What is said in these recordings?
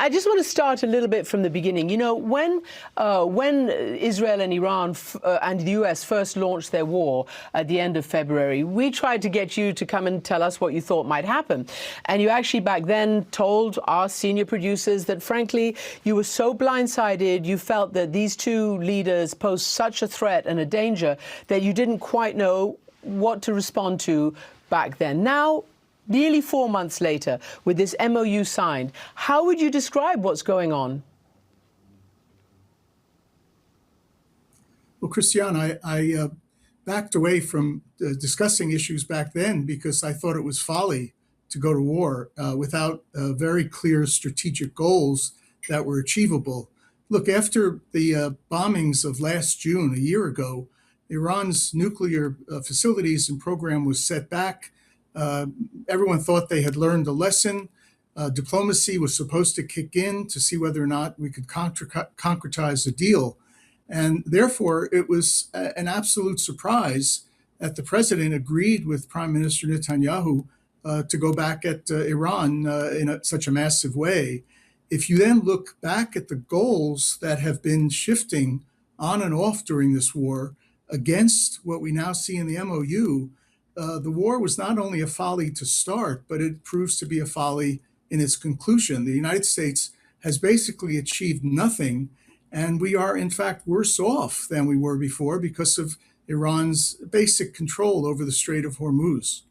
I just want to start a little bit from the beginning. You know, when Israel and Iran and the US first launched their war at the end of February, we tried to get you to come and tell us what you thought might happen. And you actually back then told our senior producers that, frankly, you were so blindsided, you felt that these two leaders posed such a threat and a danger that you didn't quite know what to respond to back then. Now, nearly 4 months later, with this MOU signed, how would you describe what's going on? Well, Christiane, I backed away from discussing issues back then because I thought it was folly to go to war without very clear strategic goals that were achievable. Look, after the bombings of last June, a year ago, Iran's nuclear facilities and program was set back. Everyone thought they had learned a lesson. Diplomacy was supposed to kick in to see whether or not we could concretize a deal. And therefore, it was an absolute surprise that the president agreed with Prime Minister Netanyahu to go back at Iran in such a massive way. If you then look back at the goals that have been shifting on and off during this war against what we now see in the MOU, the war was not only a folly to start, but it proves to be a folly in its conclusion. The United States has basically achieved nothing, and we are, in fact, worse off than we were before because of Iran's basic control over the Strait of Hormuz.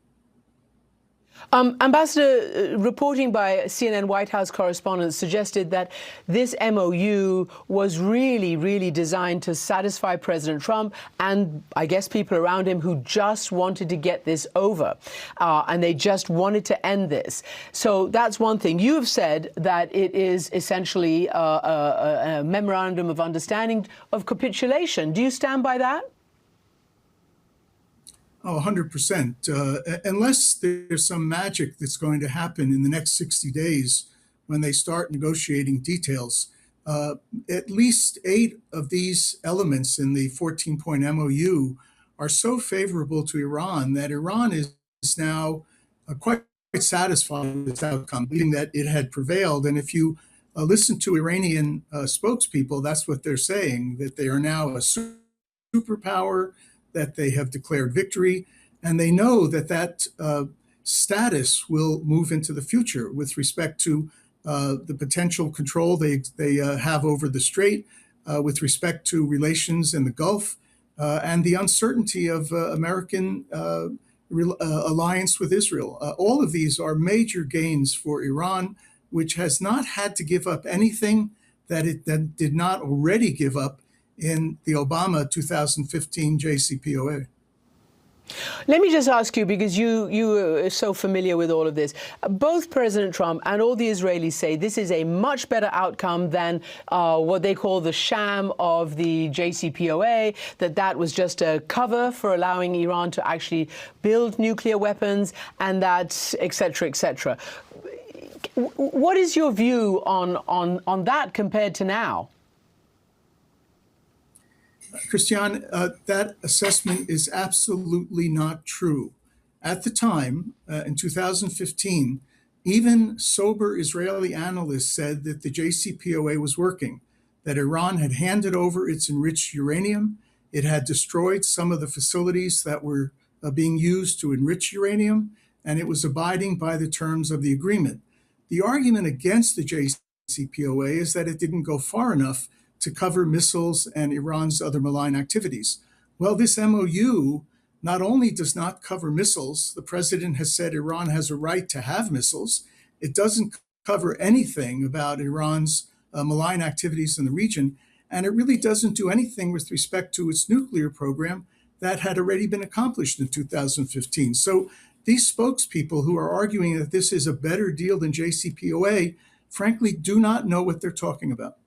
Ambassador, reporting by CNN White House correspondents suggested that this MOU was really designed to satisfy President Trump and, I guess, people around him who just wanted to get this over and they just wanted to end this. So that's one thing. You have said that it is essentially a memorandum of understanding of capitulation. Do you stand by that? Oh, 100%. Unless there's some magic that's going to happen in the next 60 days when they start negotiating details, at least 8 of these elements in the 14-point MOU are so favorable to Iran that Iran is now quite satisfied with its outcome, believing that it had prevailed. And if you listen to Iranian spokespeople, that's what they're saying, that they are now a superpower, that they have declared victory, and they know that that status will move into the future with respect to the potential control they have over the Strait, with respect to relations in the Gulf, and the uncertainty of American alliance with Israel. All of these are major gains for Iran, which has not had to give up anything that it did not already give up in the Obama 2015 JCPOA. Let me just ask you, because you are so familiar with all of this. Both President Trump and all the Israelis say this is a much better outcome than what they call the sham of the JCPOA, that was just a cover for allowing Iran to actually build nuclear weapons, and that, et cetera, et cetera. What is your view on that compared to now? Christiane, that assessment is absolutely not true. At the time, in 2015, even sober Israeli analysts said that the JCPOA was working, that Iran had handed over its enriched uranium, it had destroyed some of the facilities that were being used to enrich uranium, and it was abiding by the terms of the agreement. The argument against the JCPOA is that it didn't go far enough to cover missiles and Iran's other malign activities. Well, this MOU not only does not cover missiles, the president has said Iran has a right to have missiles. It doesn't cover anything about Iran's malign activities in the region, and it really doesn't do anything with respect to its nuclear program that had already been accomplished in 2015. So these spokespeople who are arguing that this is a better deal than JCPOA, frankly, do not know what they're talking about.